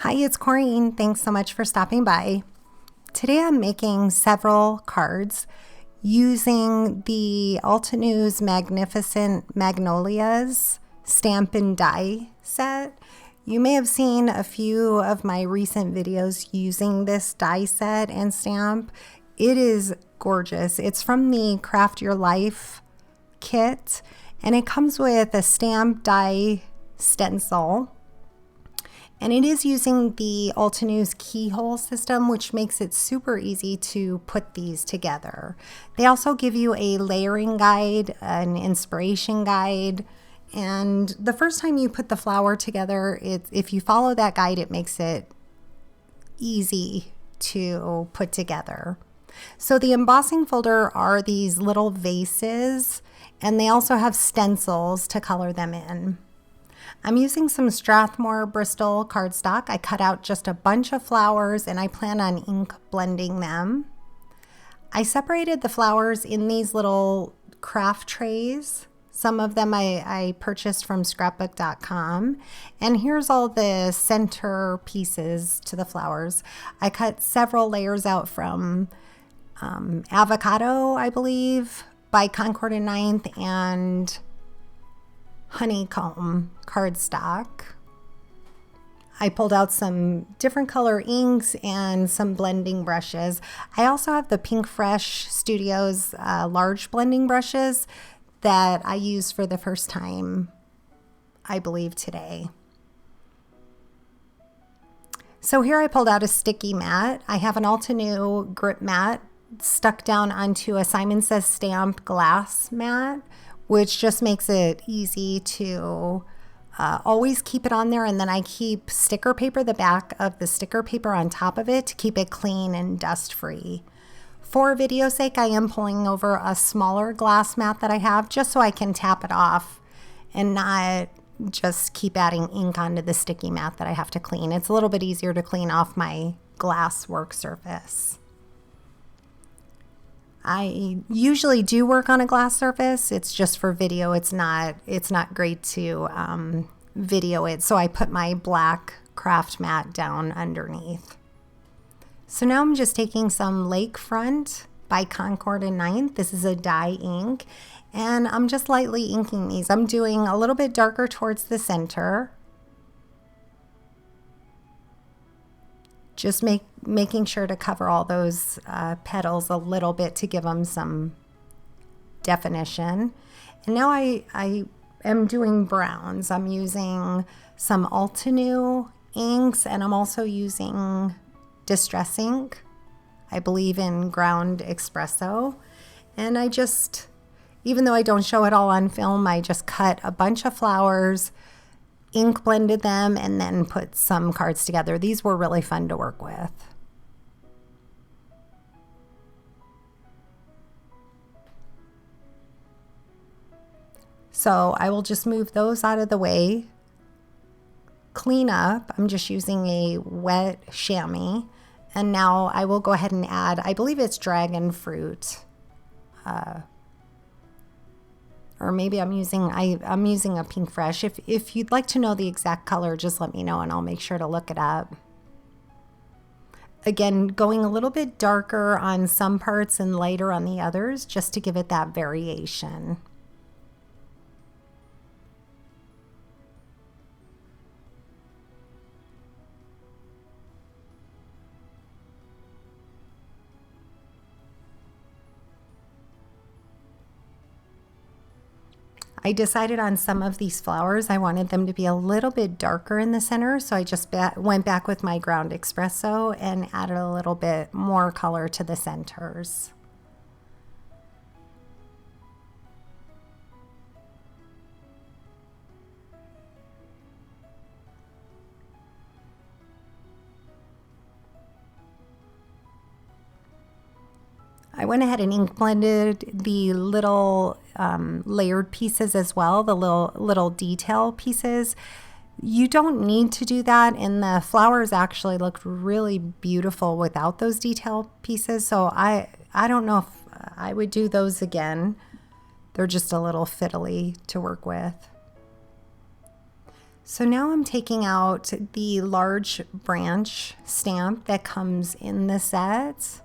Hi, it's Corrine. Thanks so much for stopping by. Today I'm making several cards using the Altenew's Magnificent Magnolias stamp and die set. You may have seen a few of my recent videos using this die set and stamp. It is gorgeous. It's from the Craft Your Life kit, and it comes with a stamp die stencil. And it is using the Altenew's keyhole system, which makes it super easy to put these together. They also give you a layering guide, an inspiration guide, and the first time you put the flower together, if you follow that guide, it makes it easy to put together. So the embossing folder are these little vases, and they also have stencils to color them in. I'm using some Strathmore Bristol cardstock. I cut out just a bunch of flowers and I plan on ink blending them. I separated the flowers in these little craft trays. Some of them I purchased from scrapbook.com. And here's all the center pieces to the flowers. I cut several layers out from Avocado, I believe, by Concord and Ninth, and Honeycomb cardstock. I pulled out some different color inks and some blending brushes. I also have the Pink Fresh Studios large blending brushes that I used for the first time, I believe, today. So here I pulled out a sticky mat. I have an Altenew grip mat stuck down onto a Simon Says stamped glass mat, which just makes it easy to always keep it on there. And then I keep sticker paper, the back of the sticker paper on top of it, to keep it clean and dust free. For video's sake, I am pulling over a smaller glass mat that I have just so I can tap it off and not just keep adding ink onto the sticky mat that I have to clean. It's a little bit easier to clean off my glass work surface. I usually do work on a glass surface. It's just for video. It's not great to video it. So I put my black craft mat down underneath. So now I'm just taking some Lakefront by Concord and Ninth. This is a dye ink, and I'm just lightly inking these. I'm doing a little bit darker towards the center. Just making sure to cover all those petals a little bit to give them some definition. And now I am doing browns. I'm using some Altenew inks, and I'm also using Distress ink, I believe in Ground Espresso. And I just, even though I don't show it all on film, I just cut a bunch of flowers, ink blended them, and then put some cards together. These were really fun to work with. So I will just move those out of the way. Clean up. I'm just using a wet chamois. And now I will go ahead and add, I believe it's dragon fruit. Or maybe I'm using a Pink Fresh. If you'd like to know the exact color, just let me know and I'll make sure to look it up. Again, going a little bit darker on some parts and lighter on the others, just to give it that variation. I decided on some of these flowers, I wanted them to be a little bit darker in the center, so I just went back with my Ground Espresso and added a little bit more color to the centers. I went ahead and ink blended the little layered pieces as well, the little detail pieces. You don't need to do that, and the flowers actually looked really beautiful without those detail pieces. So I don't know if I would do those again. They're just a little fiddly to work with. So now I'm taking out the large branch stamp that comes in the set.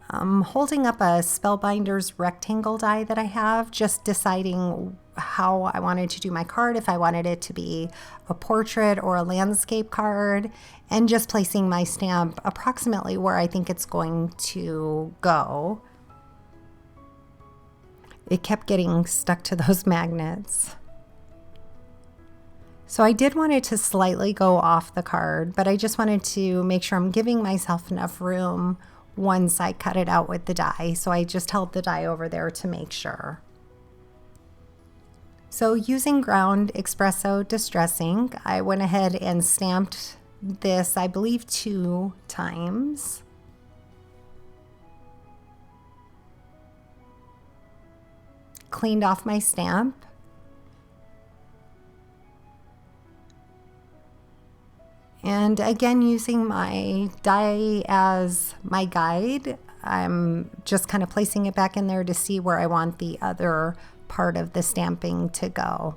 I'm holding up a Spellbinders rectangle die that I have, just deciding how I wanted to do my card, if I wanted it to be a portrait or a landscape card, and just placing my stamp approximately where I think it's going to go. It kept getting stuck to those magnets. So I did want it to slightly go off the card, but I just wanted to make sure I'm giving myself enough room once I cut it out with the die. So I just held the die over there to make sure. So using ground espresso distress ink, I went ahead and stamped this, I believe, 2 times. Cleaned off my stamp. And again, using my die as my guide, I'm just kind of placing it back in there to see where I want the other part of the stamping to go.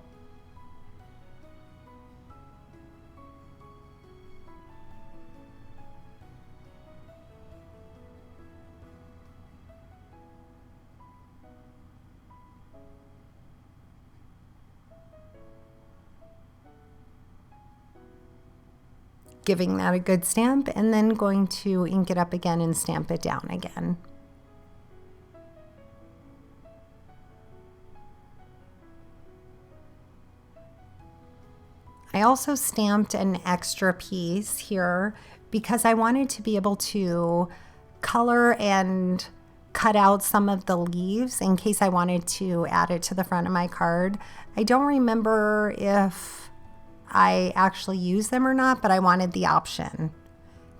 Giving that a good stamp, and then going to ink it up again and stamp it down again. I also stamped an extra piece here because I wanted to be able to color and cut out some of the leaves in case I wanted to add it to the front of my card. I don't remember if I actually use them or not, but I wanted the option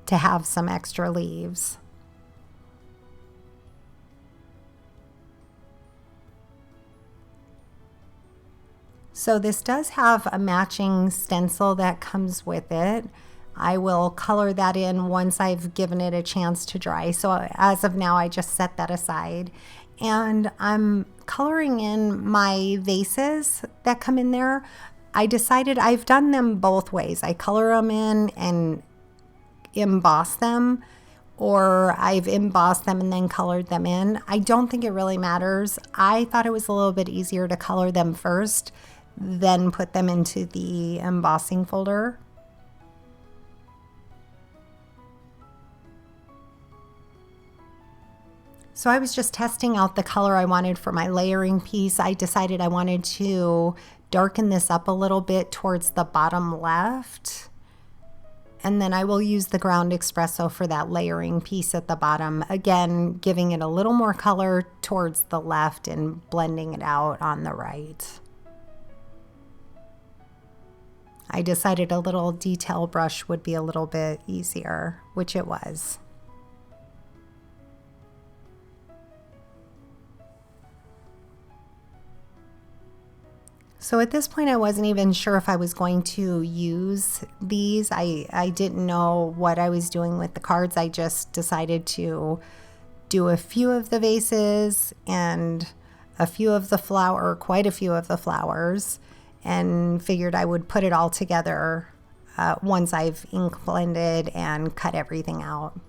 to have some extra leaves. So this does have a matching stencil that comes with it. I will color that in once I've given it a chance to dry. So as of now, I just set that aside. And I'm coloring in my vases that come in there. I decided I've done them both ways. I color them in and emboss them, or I've embossed them and then colored them in. I don't think it really matters. I thought it was a little bit easier to color them first, then put them into the embossing folder. So I was just testing out the color I wanted for my layering piece. I decided I wanted to darken this up a little bit towards the bottom left. And then I will use the ground espresso for that layering piece at the bottom. Again, giving it a little more color towards the left and blending it out on the right. I decided a little detail brush would be a little bit easier, which it was. So at this point, I wasn't even sure if I was going to use these. I didn't know what I was doing with the cards. I just decided to do a few of the vases and a few of the quite a few of the flowers, and figured I would put it all together once I've ink blended and cut everything out.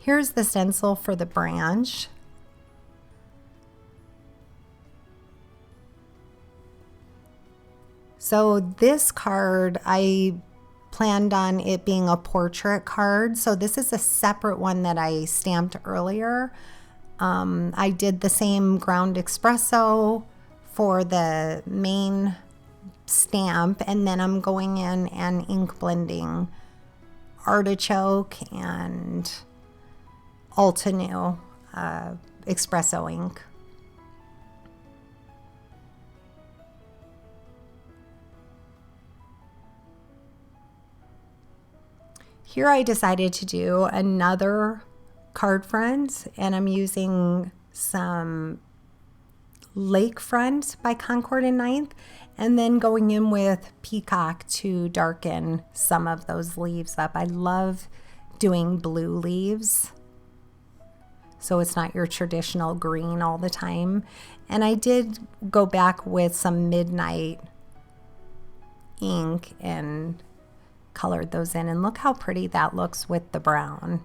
Here's the stencil for the branch. So this card, I planned on it being a portrait card. So this is a separate one that I stamped earlier. I did the same ground espresso for the main stamp, and then I'm going in and ink blending artichoke and Altenew espresso ink. Here I decided to do another card front, and I'm using some Lakefront by Concord and Ninth, and then going in with Peacock to darken some of those leaves up. I love doing blue leaves. so it's not your traditional green all the time. And I did go back with some Midnight ink and colored those in, and look how pretty that looks with the brown.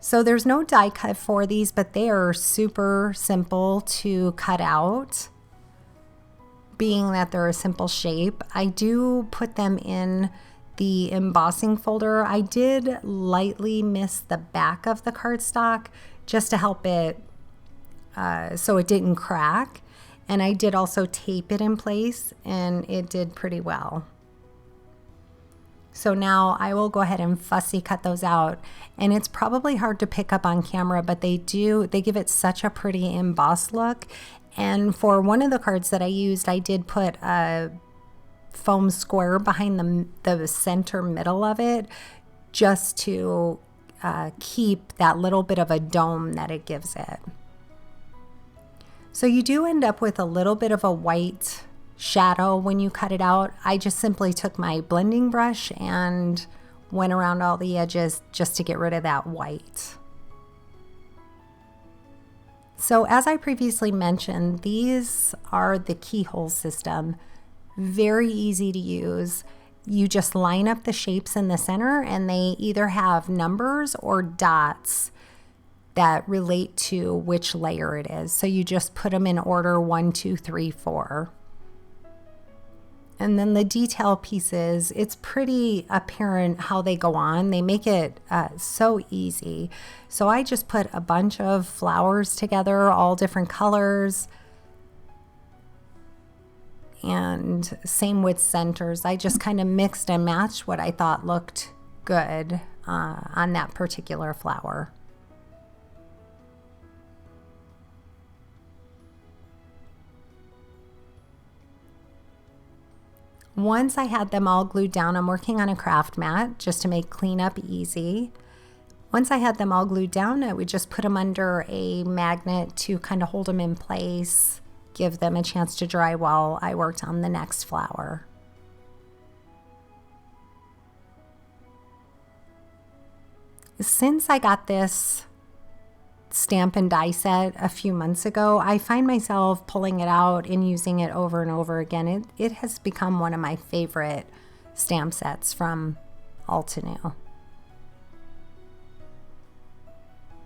So there's no die cut for these, but they are super simple to cut out. Being that they're a simple shape, I do put them in the embossing folder. I did lightly miss the back of the cardstock just to help it so it didn't crack. And I did also tape it in place, and it did pretty well. So now I will go ahead and fussy cut those out. And it's probably hard to pick up on camera, but they give it such a pretty embossed look. And for one of the cards that I used, I did put a foam square behind the center middle of it, just to keep that little bit of a dome that it gives it. So you do end up with a little bit of a white shadow when you cut it out. I just simply took my blending brush and went around all the edges just to get rid of that white. So as I previously mentioned, these are the keyhole system. Very easy to use. You just line up the shapes in the center, and they either have numbers or dots that relate to which layer it is. So you just put them in order 1, 2, 3, 4. And then the detail pieces, it's pretty apparent how they go on. They make it so easy. So I just put a bunch of flowers together, all different colors. And same with centers. I just kind of mixed and matched what I thought looked good on that particular flower. Once I had them all glued down, I'm working on a craft mat just to make cleanup easy. Once I had them all glued down, I would just put them under a magnet to kind of hold them in place, give them a chance to dry while I worked on the next flower. Since I got this stamp and die set a few months ago, I find myself pulling it out and using it over and over again. It has become one of my favorite stamp sets from Altenew.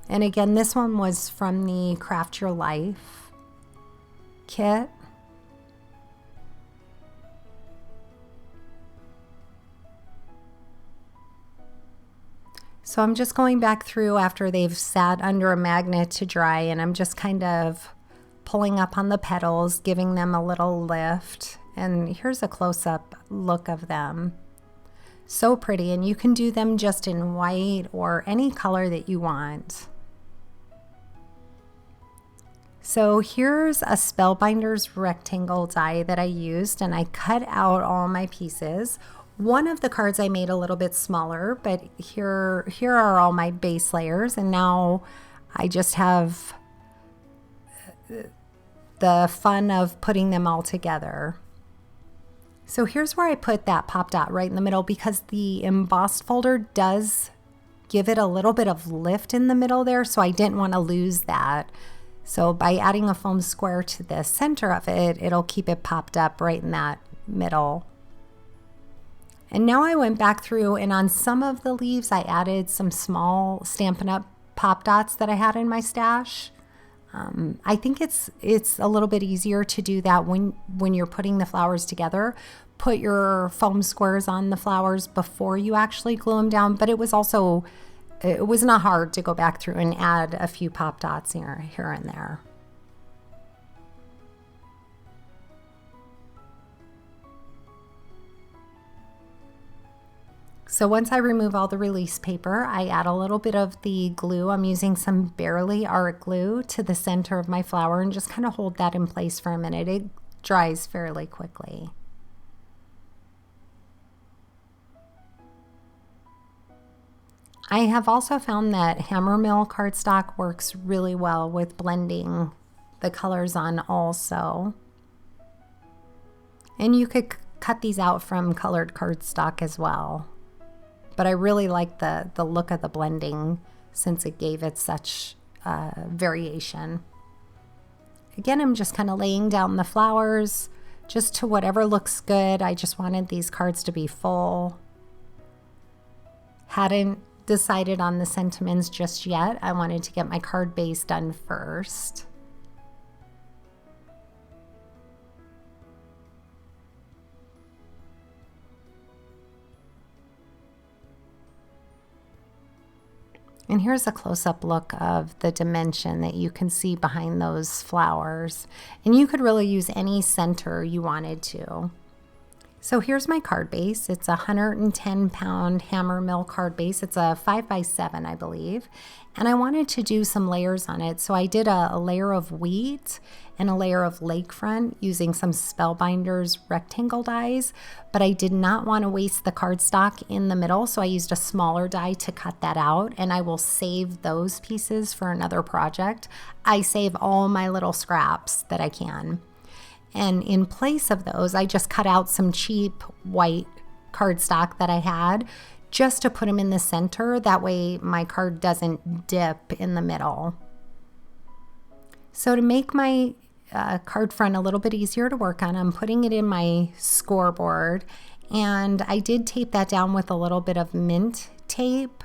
And again, this one was from the Craft Your Life kit. So I'm just going back through after they've sat under a magnet to dry, and I'm just kind of pulling up on the petals, giving them a little lift. And here's a close-up look of them. So pretty, and you can do them just in white or any color that you want. So here's a Spellbinders rectangle die that I used, and I cut out all my pieces. One of the cards I made a little bit smaller, but here are all my base layers, and now I just have the fun of putting them all together. So here's where I put that pop dot right in the middle, because the embossed folder does give it a little bit of lift in the middle there, so I didn't want to lose that. So by adding a foam square to the center of it, it'll keep it popped up right in that middle. And now I went back through, and on some of the leaves I added some small Stampin' Up! Pop dots that I had in my stash. I think it's a little bit easier to do that when you're putting the flowers together. Put your foam squares on the flowers before you actually glue them down, but it was not hard to go back through and add a few pop dots here and there. So once I remove all the release paper, I add a little bit of the glue. I'm using some Barely Art glue to the center of my flower and just kind of hold that in place for a minute. It dries fairly quickly. I have also found that Hammermill cardstock works really well with blending the colors on also. And you could cut these out from colored cardstock as well. but I really like the look of the blending since it gave it such variation. Again, I'm just kind of laying down the flowers just to whatever looks good. I just wanted these cards to be full. Hadn't decided on the sentiments just yet. I wanted to get my card base done first. And here's a close-up look of the dimension that you can see behind those flowers. And you could really use any center you wanted to. So here's my card base. It's a 110-pound hammer mill card base. It's a 5x7, I believe. And I wanted to do some layers on it. So I did a layer of wheat and a layer of lakefront using some Spellbinders rectangle dies, but I did not want to waste the cardstock in the middle, so I used a smaller die to cut that out, and I will save those pieces for another project. I save all my little scraps that I can. And in place of those, I just cut out some cheap white cardstock that I had just to put them in the center. That way my card doesn't dip in the middle. So to make my card front a little bit easier to work on, I'm putting it in my scoreboard, and I did tape that down with a little bit of mint tape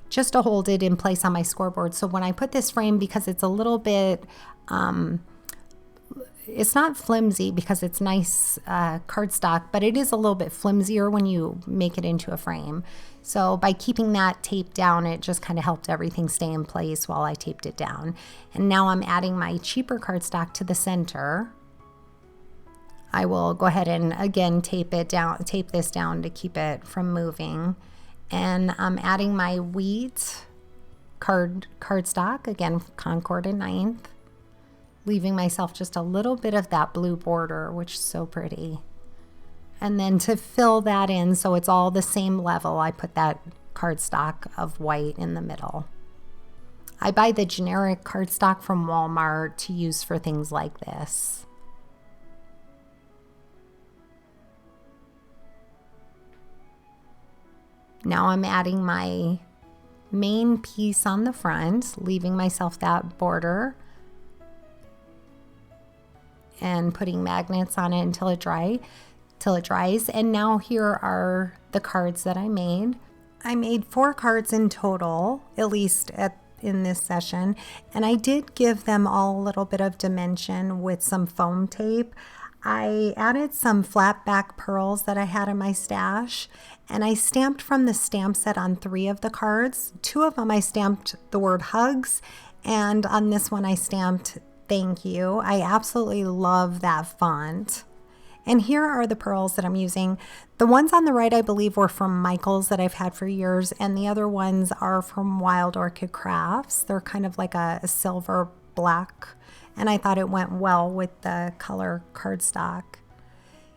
just to hold it in place on my scoreboard. So when I put this frame, because it's a little bit it's not flimsy because it's nice cardstock, but it is a little bit flimsier when you make it into a frame. So by keeping that taped down, it just kind of helped everything stay in place while I taped it down. And now I'm adding my cheaper cardstock to the center. I will go ahead and again tape this down to keep it from moving. And I'm adding my wheat cardstock, again Concord and 9th. Leaving myself just a little bit of that blue border, which is so pretty. And then to fill that in so it's all the same level, I put that cardstock of white in the middle. I buy the generic cardstock from Walmart to use for things like this. Now I'm adding my main piece on the front, leaving myself that border, and putting magnets on it until it dries. And now here are the cards that I made. I made 4 cards in total, at least in this session, and I did give them all a little bit of dimension with some foam tape. I added some flat back pearls that I had in my stash, and I stamped from the stamp set on 3 of the cards. 2 of them I stamped the word hugs, and on this one I stamped thank you. I absolutely love that font. And here are the pearls that I'm using. The ones on the right, I believe, were from Michael's that I've had for years, and the other ones are from Wild Orchid Crafts. They're kind of like a silver black, and I thought it went well with the color cardstock.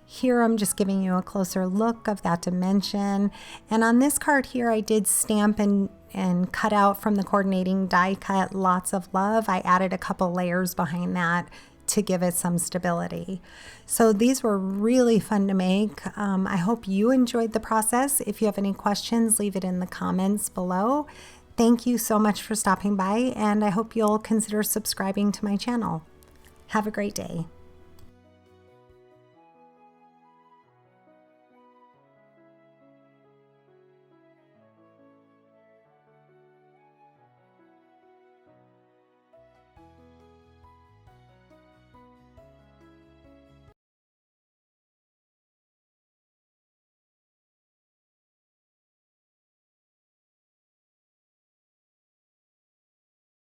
Here I'm just giving you a closer look of that dimension. And on this card here, I did stamp and cut out from the coordinating die cut lots of love. I added a couple layers behind that to give it some stability. So these were really fun to make. I hope you enjoyed the process. If you have any questions, leave it in the comments below. Thank you so much for stopping by, and I hope you'll consider subscribing to my channel. Have a great day.